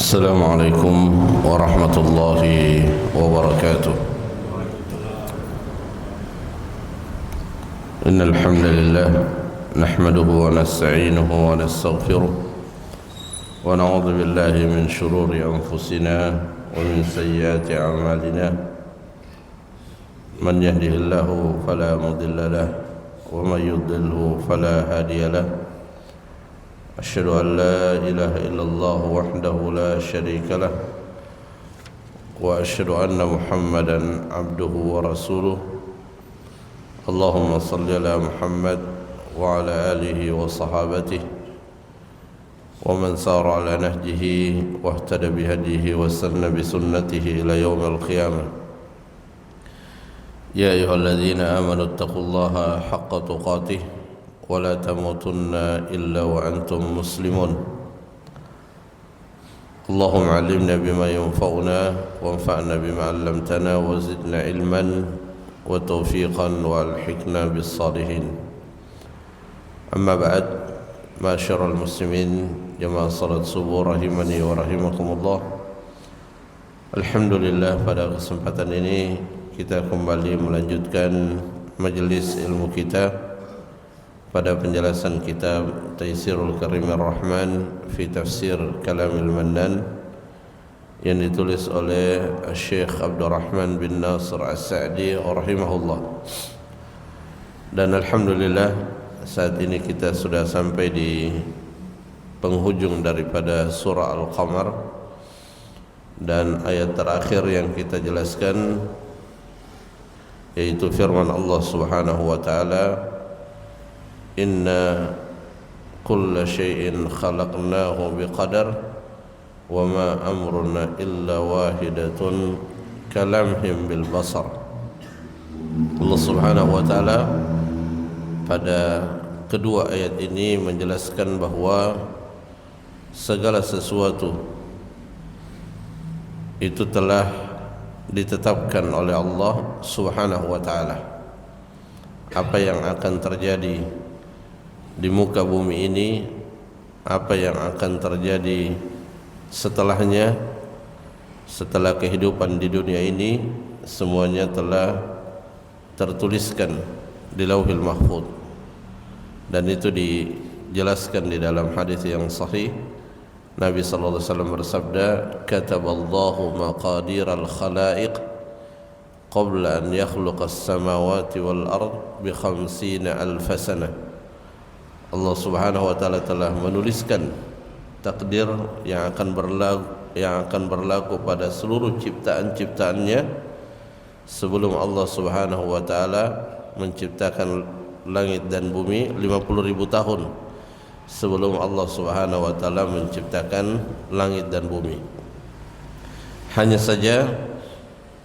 السلام عليكم ورحمة الله وبركاته. إن الحمد لله نحمده ونستعينه ونستغفره ونعوذ بالله من شرور أنفسنا ومن سيئات أعمالنا. من يهده الله فلا مضل له ومن يضلله فلا هادي له. أشهد أن لا إله إلا الله وحده لا شريك له وأشهد أن محمدا عبده ورسوله. اللهم صل على محمد وعلى آله وصحابته ومن سار على نهجه واهتدى بهديه واستنى بسنته إلى يوم القيامة. يا أيها الذين آمنوا اتقوا الله حق تقاته ولا تموتن إلا وأنتم مسلمون. اللهم علمنا بما ينفعنا وانفعنا بما علمتنا وزدنا علما وتوفيقا والحقنا بالصالحين. أما بعد، معاشر المسلمين jamaah salat subuh rahimani wa rahimakumullah. Alhamdulillah, pada kesempatan ini kita kembali melanjutkan majelis ilmu kita pada penjelasan kitab Taisirul Karimir Rahman fi Tafsir Kalamil Mannan yang ditulis oleh Syekh Abdurrahman bin Nasir As-Sa'di rahimahullah. Dan alhamdulillah saat ini kita sudah sampai di penghujung daripada surah Al-Qamar, dan ayat terakhir yang kita jelaskan yaitu firman Allah Subhanahu wa taala, inna kulla syai'in khalaqnahu biqadar wa ma amruna illa wahidatun kalamhim bil basar. Allah Subhanahu wa taala pada kedua ayat ini menjelaskan bahwa segala sesuatu itu telah ditetapkan oleh Allah Subhanahu wa taala. Apa yang akan terjadi di muka bumi ini, apa yang akan terjadi setelahnya, setelah kehidupan di dunia ini, semuanya telah tertuliskan di Lauhil Mahfuz. Dan itu dijelaskan di dalam hadis yang sahih. Nabi sallallahu alaihi wasallam bersabda, "Kataballahu maqadiral khalaiq qabla an yakhluqas samawati wal ard bi 50,000 sanah." Allah Subhanahu wa taala telah menuliskan takdir yang akan berlaku pada seluruh ciptaan-ciptaannya sebelum Allah Subhanahu wa taala menciptakan langit dan bumi. 50,000 tahun sebelum Allah Subhanahu wa taala menciptakan langit dan bumi. Hanya saja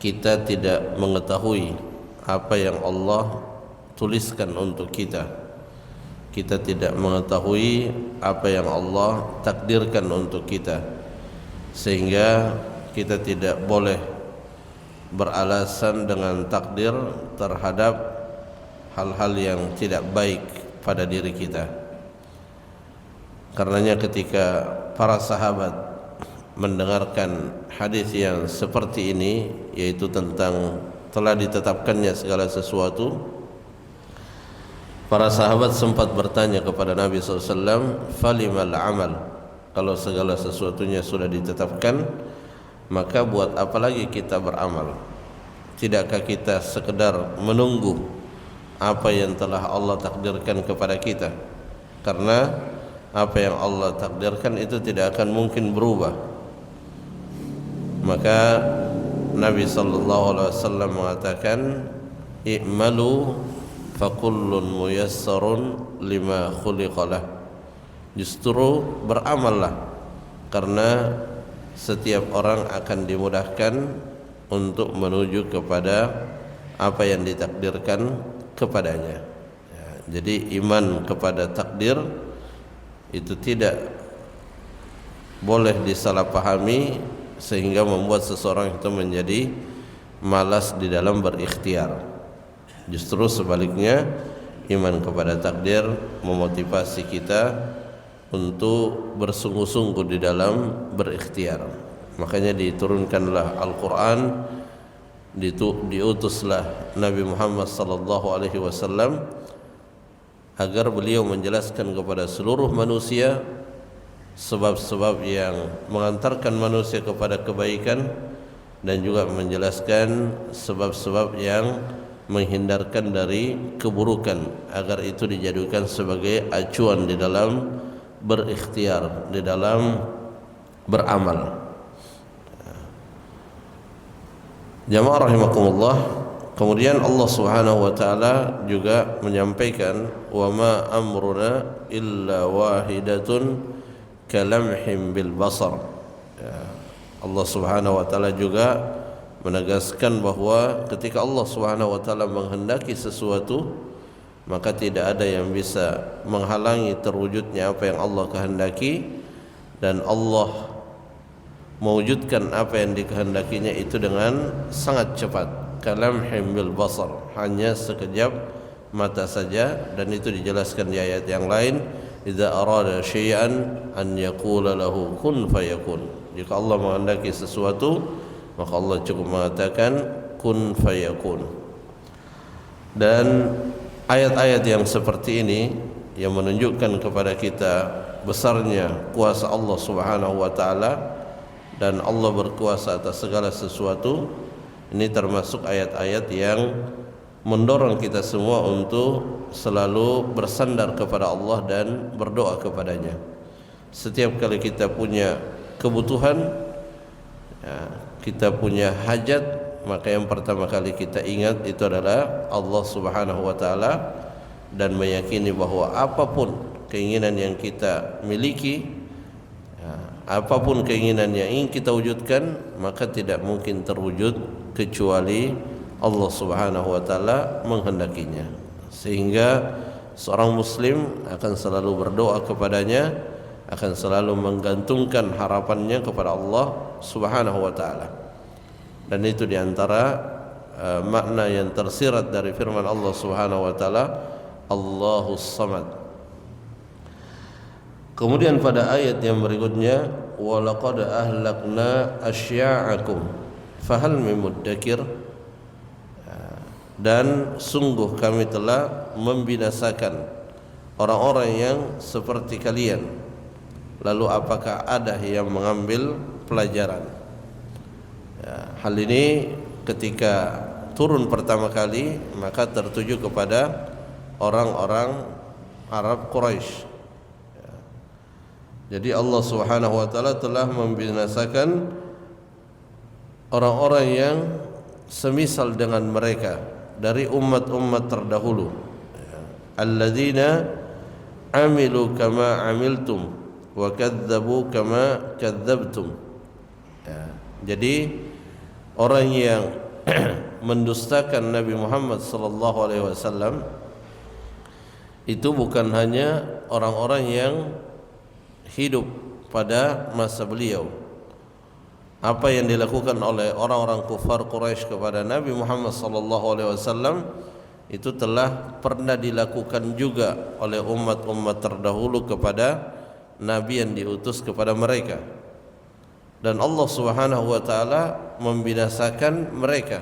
kita tidak mengetahui apa yang Allah tuliskan untuk kita. Kita tidak mengetahui apa yang Allah takdirkan untuk kita, sehingga kita tidak boleh beralasan dengan takdir terhadap hal-hal yang tidak baik pada diri kita. Karenanya ketika para sahabat mendengarkan hadis yang seperti ini, yaitu tentang telah ditetapkannya segala sesuatu, para sahabat sempat bertanya kepada Nabi SAW, "Falimal amal?" Kalau segala sesuatunya sudah ditetapkan, maka buat apa lagi kita beramal? Tidakkah kita sekedar menunggu apa yang telah Allah takdirkan kepada kita? Karena apa yang Allah takdirkan itu tidak akan mungkin berubah. Maka Nabi SAW mengatakan, "I'malu fakullun muyassarun lima khuliqalah." Justru beramallah, karena setiap orang akan dimudahkan untuk menuju kepada apa yang ditakdirkan kepadanya. Jadi iman kepada takdir itu tidak boleh disalahpahami sehingga membuat seseorang itu menjadi malas di dalam berikhtiar. Justru sebaliknya, iman kepada takdir memotivasi kita untuk bersungguh-sungguh di dalam berikhtiar. Makanya diturunkanlah Al-Quran, diutuslah Nabi Muhammad sallallahu alaihi wasallam agar beliau menjelaskan kepada seluruh manusia sebab-sebab yang mengantarkan manusia kepada kebaikan dan juga menjelaskan sebab-sebab yang menghindarkan dari keburukan, agar itu dijadikan sebagai acuan di dalam berikhtiar, di dalam beramal. Jamaah rahimakumullah, kemudian Allah Subhanahu wa taala juga menyampaikan, wa ma amruna illa wahidatun kalamhim bil basar. Allah Subhanahu wa taala juga menegaskan bahwa ketika Allah Subhanahu wa taala menghendaki sesuatu, maka tidak ada yang bisa menghalangi terwujudnya apa yang Allah kehendaki, dan Allah mewujudkan apa yang dikehendakinya itu dengan sangat cepat. Kalamhim bil basar, hanya sekejap mata saja, dan itu dijelaskan di ayat yang lain, idza arada syai'an an yaqula lahu kun fayakun. Jika Allah menghendaki sesuatu, maka Allah cukup mengatakan kun fayakun. Dan ayat-ayat yang seperti ini yang menunjukkan kepada kita besarnya kuasa Allah Subhanahu wa taala, dan Allah berkuasa atas segala sesuatu. Ini termasuk ayat-ayat yang mendorong kita semua untuk selalu bersandar kepada Allah dan berdoa kepadanya. Setiap kali kita punya kebutuhan, kita punya hajat, maka yang pertama kali kita ingat itu adalah Allah Subhanahu wa taala, dan meyakini bahwa apapun keinginan yang kita miliki, apapun keinginan yang ingin kita wujudkan, maka tidak mungkin terwujud kecuali Allah Subhanahu wa taala menghendakinya. Sehingga seorang muslim akan selalu berdoa kepadanya, akan selalu menggantungkan harapannya kepada Allah Subhanahu wa taala. Dan itu diantara makna yang tersirat dari firman Allah Subhanahu wa taala, Allahus Samad. Kemudian pada ayat yang berikutnya, wa laqad ahlakna asya'akum fahal min muddakir, dan sungguh kami telah membinasakan orang-orang yang seperti kalian, lalu apakah ada yang mengambil pelajaran? Hal ini ketika turun pertama kali maka tertuju kepada orang-orang Arab Quraisy. Jadi Allah Subhanahu wa taala telah membinasakan orang-orang yang semisal dengan mereka dari umat-umat terdahulu. Alladzina amilu kama amiltum wa kadzdzabu kama kadzdzabtum. Jadi orang yang mendustakan Nabi Muhammad sallallahu alaihi wasallam itu bukan hanya orang-orang yang hidup pada masa beliau. Apa yang dilakukan oleh orang-orang kufar Quraisy kepada Nabi Muhammad sallallahu alaihi wasallam itu telah pernah dilakukan juga oleh umat-umat terdahulu kepada nabi yang diutus kepada mereka. Dan Allah Subhanahu wa taala membinasakan mereka.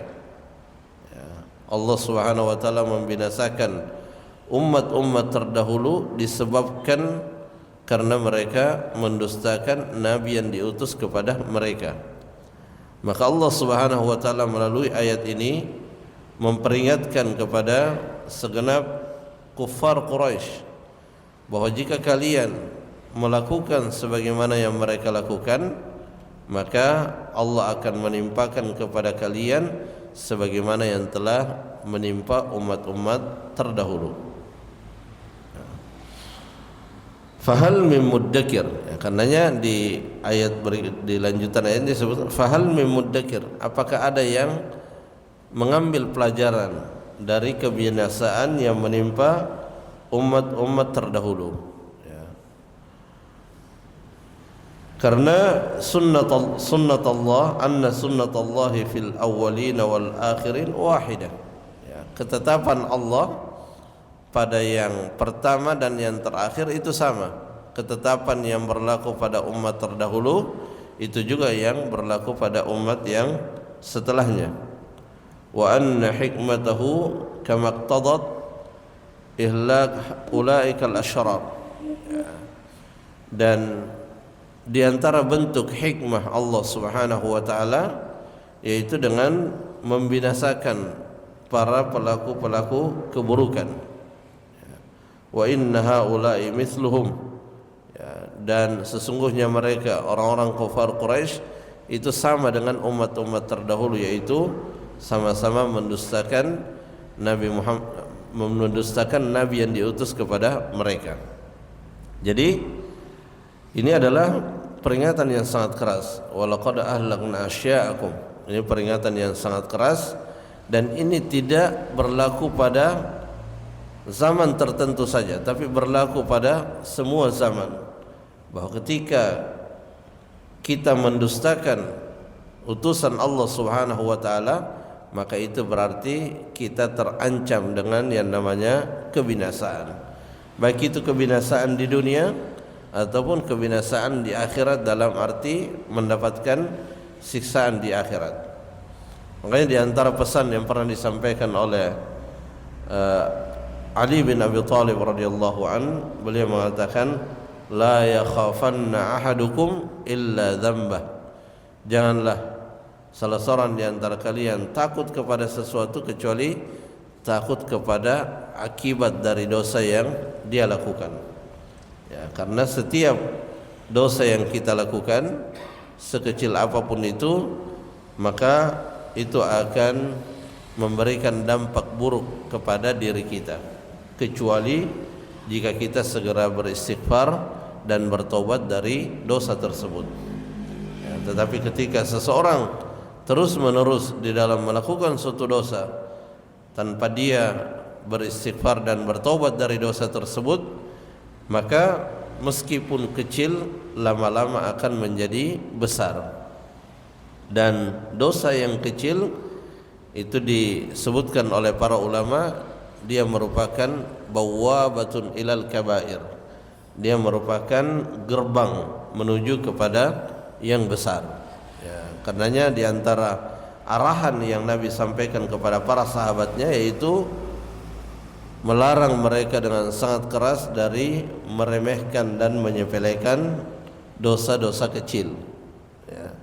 Allah Subhanahu wa taala membinasakan umat-umat terdahulu disebabkan karena mereka mendustakan nabi yang diutus kepada mereka. Maka Allah Subhanahu wa taala melalui ayat ini memperingatkan kepada segenap kufar Quraisy bahwa jika kalian melakukan sebagaimana yang mereka lakukan, maka Allah akan menimpakan kepada kalian sebagaimana yang telah menimpa umat-umat terdahulu. Fahal min muddakir, karenanya di ayat di lanjutan ayat ini disebut fahal min muddakir, apakah ada yang mengambil pelajaran dari kebinasaan yang menimpa umat-umat terdahulu. Karena sunnat Allah, anna sunnat Allah fil awwalin wal akhirin wahidah. Ketetapan Allah pada yang pertama dan yang terakhir itu sama. ketetapan yang berlaku pada umat terdahulu itu juga yang berlaku pada umat yang setelahnya. Wa anna hikmatahu kama iqtadat ihlak ulaika al-asyrar. Dan di antara bentuk hikmah Allah Subhanahu wa taala yaitu dengan membinasakan para pelaku-pelaku keburukan. Wa inna haula'i mithluhum, dan sesungguhnya mereka orang-orang kafir Quraisy itu sama dengan umat-umat terdahulu, yaitu sama-sama mendustakan Nabi Muhammad, mendustakan Nabi yang diutus kepada mereka. Jadi ini adalah peringatan yang sangat keras. Walaqad ahlakna asya'akum. Ini peringatan yang sangat keras, dan ini tidak berlaku pada zaman tertentu saja, tapi berlaku pada semua zaman. Bahwa ketika kita mendustakan utusan Allah Subhanahu wa taala, maka itu berarti kita terancam dengan yang namanya kebinasaan. Baik itu kebinasaan di dunia ataupun kebinasaan di akhirat, dalam arti mendapatkan siksaan di akhirat. Makanya di antara pesan yang pernah disampaikan oleh Ali bin Abi Thalib radhiyallahu an, beliau mengatakan, la yakhafanna ahadukum illa dzambah. Janganlah salah seorang di antara kalian takut kepada sesuatu kecuali takut kepada akibat dari dosa yang dia lakukan. Ya, karena setiap dosa yang kita lakukan, sekecil apapun itu, maka itu akan memberikan dampak buruk kepada diri kita, kecuali jika kita segera beristighfar dan bertobat dari dosa tersebut. Ya, tetapi ketika seseorang terus menerus di dalam melakukan suatu dosa tanpa dia beristighfar dan bertobat dari dosa tersebut, maka meskipun kecil lama-lama akan menjadi besar. Dan dosa yang kecil itu disebutkan oleh para ulama, dia merupakan bawabatun ilal kabair. Dia merupakan gerbang menuju kepada yang besar. Ya, karenanya di antara arahan yang Nabi sampaikan kepada para sahabatnya yaitu melarang mereka dengan sangat keras dari meremehkan dan menyepelekan dosa-dosa kecil. Ya.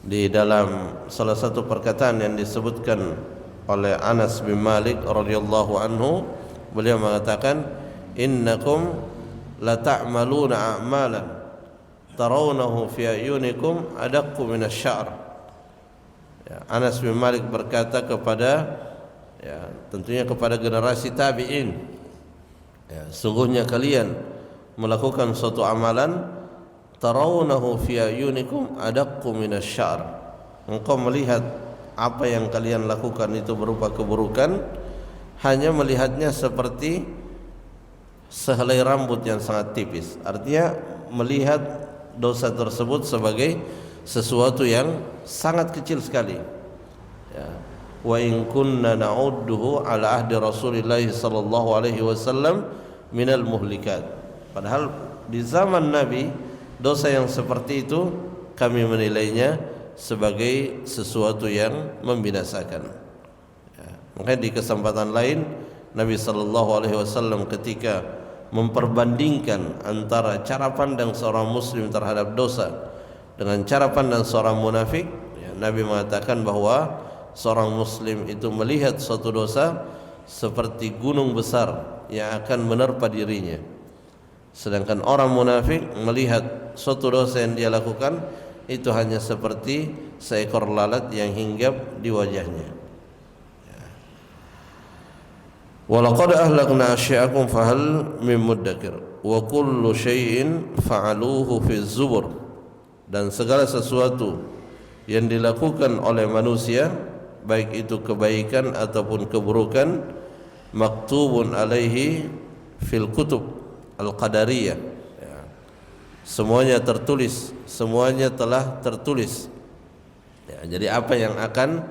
Di dalam salah satu perkataan yang disebutkan oleh Anas bin Malik radhiyallahu anhu, beliau mengatakan, innakum la ta'maluna a'malan tarawnahu fi ayunikum adaqqu min asy-sya'r. Ya, Anas bin Malik berkata kepada, ya, tentunya kepada generasi tabi'in, ya, sungguhnya kalian melakukan suatu amalan tarawnahu fi ayunikum adaqqu min asy-sya'r. Engkau melihat apa yang kalian lakukan itu berupa keburukan, hanya melihatnya seperti sehelai rambut yang sangat tipis. Artinya melihat dosa tersebut sebagai sesuatu yang sangat kecil sekali. Ya. Wa in kunna na'udduhu ala ahdi Rasulillah sallallahu alaihi wasallam minal muhlikat. Padahal di zaman Nabi dosa yang seperti itu kami menilainya sebagai sesuatu yang membinasakan. Ya. Makanya di kesempatan lain Nabi sallallahu alaihi wasallam ketika memperbandingkan antara cara pandang seorang muslim terhadap dosa dengan cara pandang seorang munafik, ya, Nabi mengatakan bahwa seorang muslim itu melihat suatu dosa seperti gunung besar yang akan menerpa dirinya, sedangkan orang munafik melihat suatu dosa yang dia lakukan itu hanya seperti seekor lalat yang hinggap di wajahnya. Walaqad ahlakna asya'akum fahal min muddakir wa kullu syai'in fa'aluhu fi zubur. Dan segala sesuatu yang dilakukan oleh manusia, baik itu kebaikan ataupun keburukan, maktubun alaihi fil kutub al-qadariyah. Ya. Semuanya tertulis, semuanya telah tertulis. Ya, jadi apa yang akan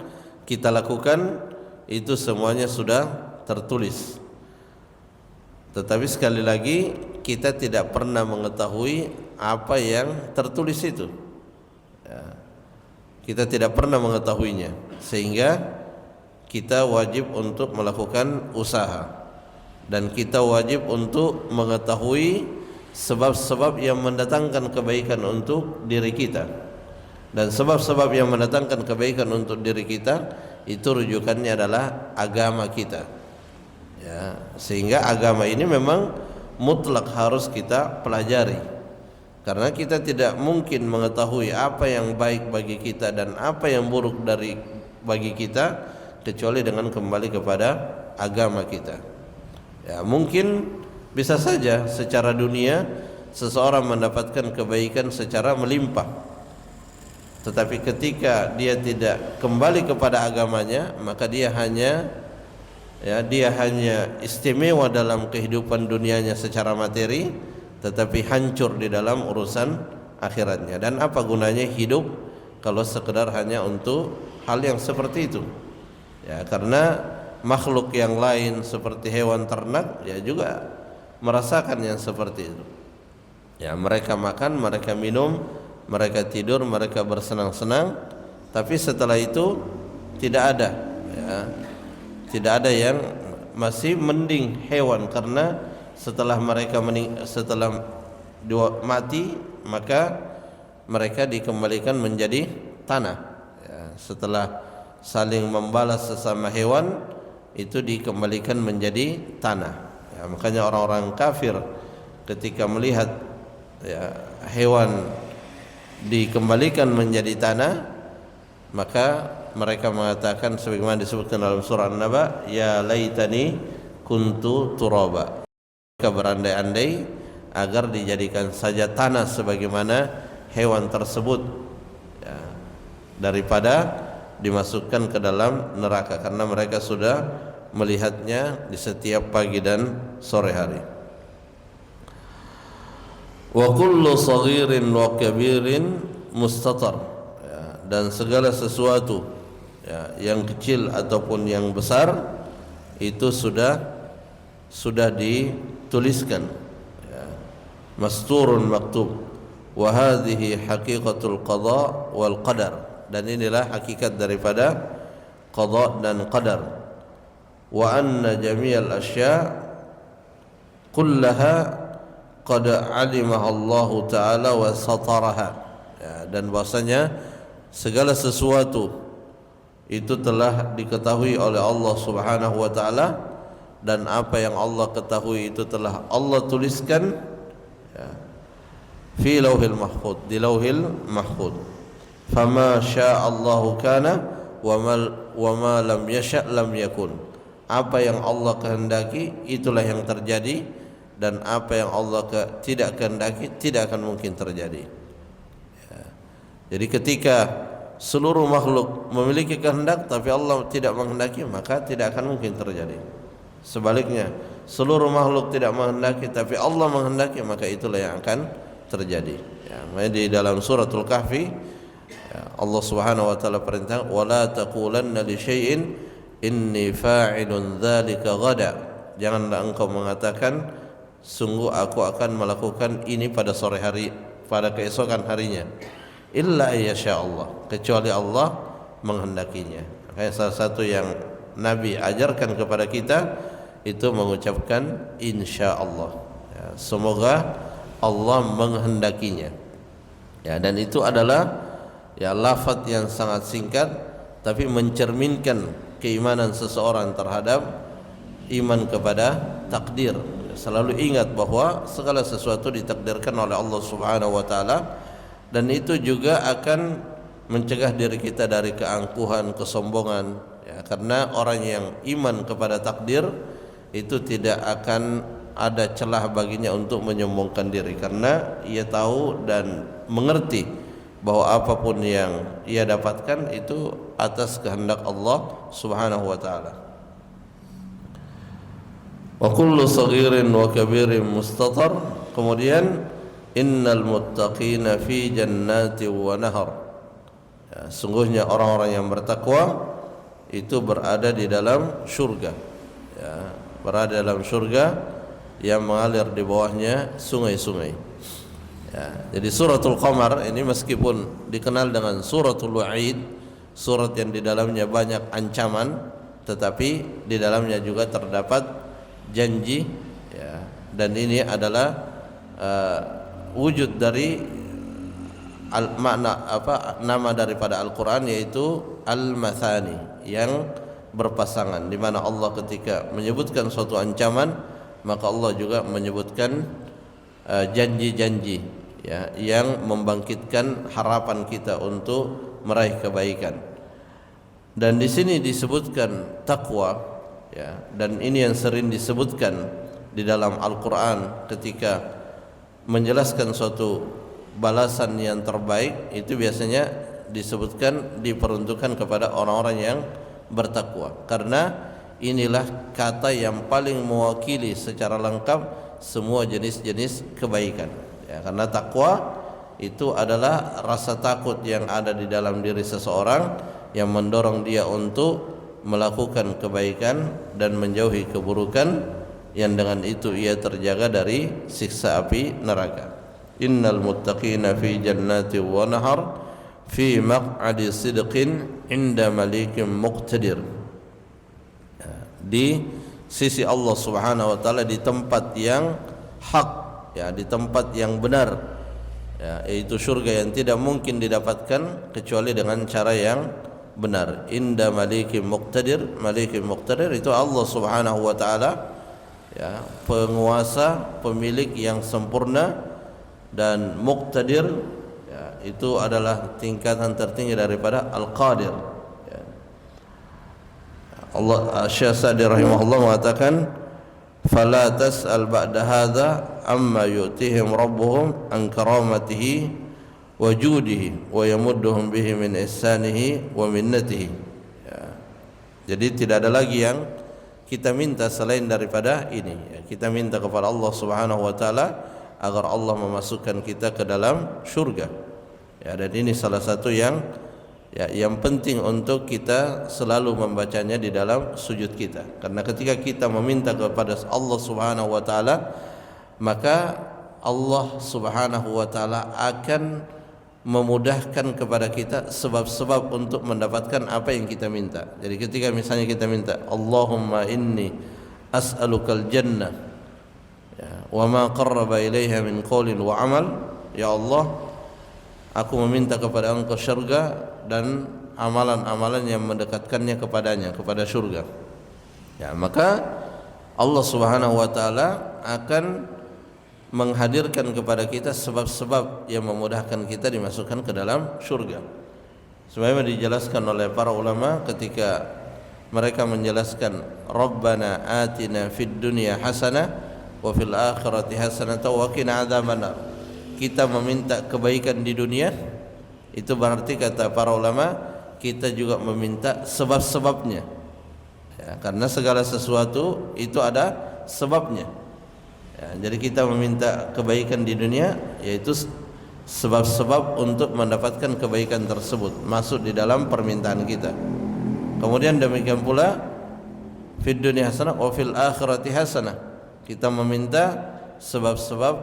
kita lakukan itu semuanya sudah tertulis. Tetapi sekali lagi kita tidak pernah mengetahui apa yang tertulis itu. Ya, kita tidak pernah mengetahuinya, sehingga kita wajib untuk melakukan usaha dan kita wajib untuk mengetahui sebab-sebab yang mendatangkan kebaikan untuk diri kita. Dan sebab-sebab yang mendatangkan kebaikan untuk diri kita itu rujukannya adalah agama kita. Ya, sehingga agama ini memang mutlak harus kita pelajari. Karena kita tidak mungkin mengetahui apa yang baik bagi kita dan apa yang buruk bagi kita kecuali dengan kembali kepada agama kita. Ya, mungkin bisa saja secara dunia seseorang mendapatkan kebaikan secara melimpah, tetapi ketika dia tidak kembali kepada agamanya, maka dia hanya istimewa dalam kehidupan dunianya secara materi, tetapi hancur di dalam urusan akhiratnya. Dan apa gunanya hidup kalau sekedar hanya untuk hal yang seperti itu? Ya, karena makhluk yang lain seperti hewan ternak ya juga merasakan yang seperti itu. Ya, mereka makan, mereka minum, mereka tidur, mereka bersenang-senang, tapi setelah itu tidak ada, ya, tidak ada yang masih mending hewan, karena setelah mereka mati maka mereka dikembalikan menjadi tanah. Ya, setelah saling membalas sesama hewan itu dikembalikan menjadi tanah. Ya, makanya orang-orang kafir ketika melihat ya, hewan dikembalikan menjadi tanah, maka mereka mengatakan sebagaimana disebutkan dalam surah An-Naba, ya laitani kuntu turaba. Mereka berandai-andai agar dijadikan saja tanah sebagaimana hewan tersebut, ya, daripada dimasukkan ke dalam neraka, karena mereka sudah melihatnya di setiap pagi dan sore hari. Wa kullu saghirin wa kabirin mustatar, ya, dan segala sesuatu, ya, yang kecil ataupun yang besar itu sudah dituliskan, ya. Masturun maktub, wa hadhihi haqiqatul qada wal qadar, dan inilah hakikat daripada qada dan qadar. Wa anna jami'al asya kullaha qad alimaha Allah Ta'ala wa sataraha, ya, dan bahasanya segala sesuatu itu telah diketahui oleh Allah Subhanahu wa Ta'ala, dan apa yang Allah ketahui itu telah Allah tuliskan, ya, fi lauhil mahfud, di lauhil mahfud. Fama sya'allahu kana wa ma lam yasha' lam yakun. Apa yang Allah kehendaki itulah yang terjadi, dan apa yang Allah tidak kehendaki tidak akan mungkin terjadi. Ya. Jadi ketika seluruh makhluk memiliki kehendak tapi Allah tidak menghendaki, maka tidak akan mungkin terjadi. Sebaliknya, seluruh makhluk tidak menghendaki tapi Allah menghendaki, maka itulah yang akan terjadi. Ya, di dalam suratul Kahfi, ya, Allah Subhanahu wa taala perintah, "Wala taqulanna li syai'in inni fa'ilun dzalika ghada." Janganlah engkau mengatakan sungguh aku akan melakukan ini pada sore hari, pada keesokan harinya, illa ayyasha Allah, kecuali Allah menghendakinya. Makanya salah satu yang Nabi ajarkan kepada kita itu mengucapkan insyaallah, ya, semoga Allah menghendakinya, ya, dan itu adalah, ya, lafaz yang sangat singkat tapi mencerminkan keimanan seseorang terhadap iman kepada takdir. Selalu ingat bahwa segala sesuatu ditakdirkan oleh Allah Subhanahu wa taala, dan itu juga akan mencegah diri kita dari keangkuhan, kesombongan, ya, karena orang yang iman kepada takdir itu tidak akan ada celah baginya untuk menyombongkan diri, karena ia tahu dan mengerti bahwa apapun yang ia dapatkan itu atas kehendak Allah Subhanahu wa taala. Wa kullu saghirin wa kabirin mustatar. Kemudian innal muttaqina fi jannati wa nahar, ya, sungguhnya orang-orang yang bertakwa itu berada di dalam surga, ya, berada dalam surga yang mengalir di bawahnya sungai-sungai. Ya, jadi suratul Qamar ini meskipun dikenal dengan suratul Wa'id, surat yang di dalamnya banyak ancaman, tetapi di dalamnya juga terdapat janji, ya, dan ini adalah wujud dari nama daripada Al-Quran, yaitu Al-Mathani, yang berpasangan, di mana Allah ketika menyebutkan suatu ancaman, maka Allah juga menyebutkan janji-janji, ya, yang membangkitkan harapan kita untuk meraih kebaikan. Dan di sini disebutkan takwa, ya, dan ini yang sering disebutkan di dalam Al-Quran ketika menjelaskan suatu balasan yang terbaik, itu biasanya disebutkan diperuntukkan kepada orang-orang yang bertakwa, karena inilah kata yang paling mewakili secara lengkap semua jenis-jenis kebaikan, ya, karena takwa itu adalah rasa takut yang ada di dalam diri seseorang yang mendorong dia untuk melakukan kebaikan dan menjauhi keburukan, yang dengan itu ia terjaga dari siksa api neraka. Innal muttaqina fi jannati wa nahar fi maq'adi sidqin inda malikin muqtadir. Di sisi Allah Subhanahu wa taala, di tempat yang hak, ya, di tempat yang benar, ya, yaitu surga yang tidak mungkin didapatkan kecuali dengan cara yang benar. Inda malikin muqtadir, malikin muqtadir itu Allah Subhanahu wa taala, ya, penguasa, pemilik yang sempurna, dan muqtadir, ya, itu adalah tingkatan tertinggi daripada al-qadir, ya. Allah Syekh Sa'di rahimahullah mengatakan, fala tas'al ba'da hadza amma yu'tihim rabbuhum an karamatihi wa judihi wa yamudduhum bihi min ihsanihi wa minnatihi, ya. Jadi tidak ada lagi yang kita minta selain daripada ini, ya. Kita minta kepada Allah Subhanahu wa taala agar Allah memasukkan kita ke dalam surga, ya, dan ini salah satu yang, ya, yang penting untuk kita selalu membacanya di dalam sujud kita, karena ketika kita meminta kepada Allah Subhanahu wa taala, maka Allah Subhanahu wa taala akan memudahkan kepada kita sebab-sebab untuk mendapatkan apa yang kita minta. Jadi ketika misalnya kita minta, Allahumma inni as'alukal jannah, ya, wa ma qarraba ilaiha min qaulin wa amal, ya Allah, aku meminta kepada Engkau syurga dan amalan-amalan yang mendekatkannya kepadanya, kepada syurga, ya, maka Allah Subhanahu wa taala akan menghadirkan kepada kita sebab-sebab yang memudahkan kita dimasukkan ke dalam syurga. Sebagaimana dijelaskan oleh para ulama ketika mereka menjelaskan Rabbana atina fid dunya hasanah wa fil akhirati hasanah wa qina adzabannar. Kita meminta kebaikan di dunia, itu berarti kata para ulama kita juga meminta sebab-sebabnya, ya, karena segala sesuatu itu ada sebabnya. Ya, jadi kita meminta kebaikan di dunia, yaitu sebab-sebab untuk mendapatkan kebaikan tersebut masuk di dalam permintaan kita. Kemudian demikian pula fid dunya hasanah wa fil akhirati hasanah. Kita meminta sebab-sebab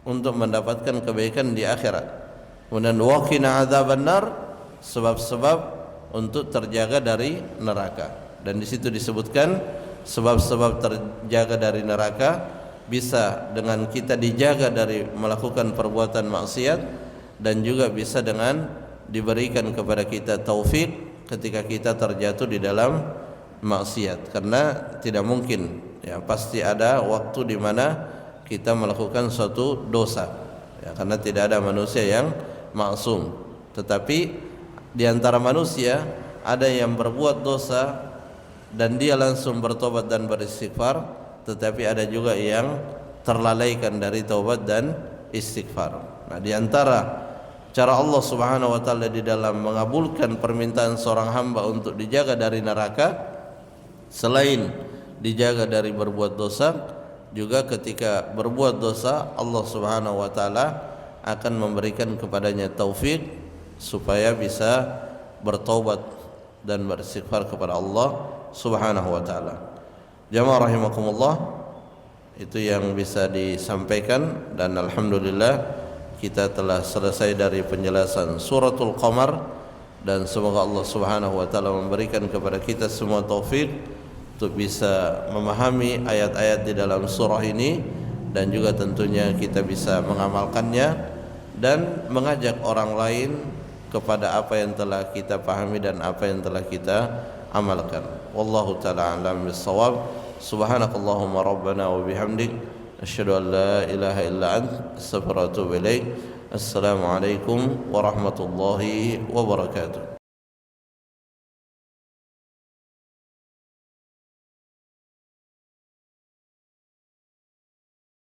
untuk mendapatkan kebaikan di akhirat. Kemudian wa qina adzabannar, sebab-sebab untuk terjaga dari neraka. Dan di situ disebutkan sebab-sebab terjaga dari neraka bisa dengan kita dijaga dari melakukan perbuatan maksiat, dan juga bisa dengan diberikan kepada kita taufik ketika kita terjatuh di dalam maksiat, karena tidak mungkin, ya, pasti ada waktu di mana kita melakukan suatu dosa, ya, karena tidak ada manusia yang maksum. Tetapi di antara manusia ada yang berbuat dosa dan dia langsung bertobat dan beristighfar, tetapi ada juga yang terlalaikan dari taubat dan istighfar. Nah, di antara cara Allah Subhanahu wa taala di dalam mengabulkan permintaan seorang hamba untuk dijaga dari neraka, selain dijaga dari berbuat dosa, juga ketika berbuat dosa Allah Subhanahu wa taala akan memberikan kepadanya taufik supaya bisa bertaubat dan beristighfar kepada Allah Subhanahu wa taala. Jamaah rahimakumullah, Itu yang bisa disampaikan, dan alhamdulillah kita telah selesai dari penjelasan suratul Qamar, dan semoga Allah Subhanahu wa taala memberikan kepada kita semua taufik untuk bisa memahami ayat-ayat di dalam surah ini, dan juga tentunya kita bisa mengamalkannya dan mengajak orang lain kepada apa yang telah kita pahami dan apa yang telah kita amalkan. Wallahu taala a'lam bissawab. Subhanakallahumma rabbana wa bihamdik asyhadu an la ilaha illa ant astaghfiruka wa atubu ilaik. Assalamualaikum warahmatullahi wabarakatuh.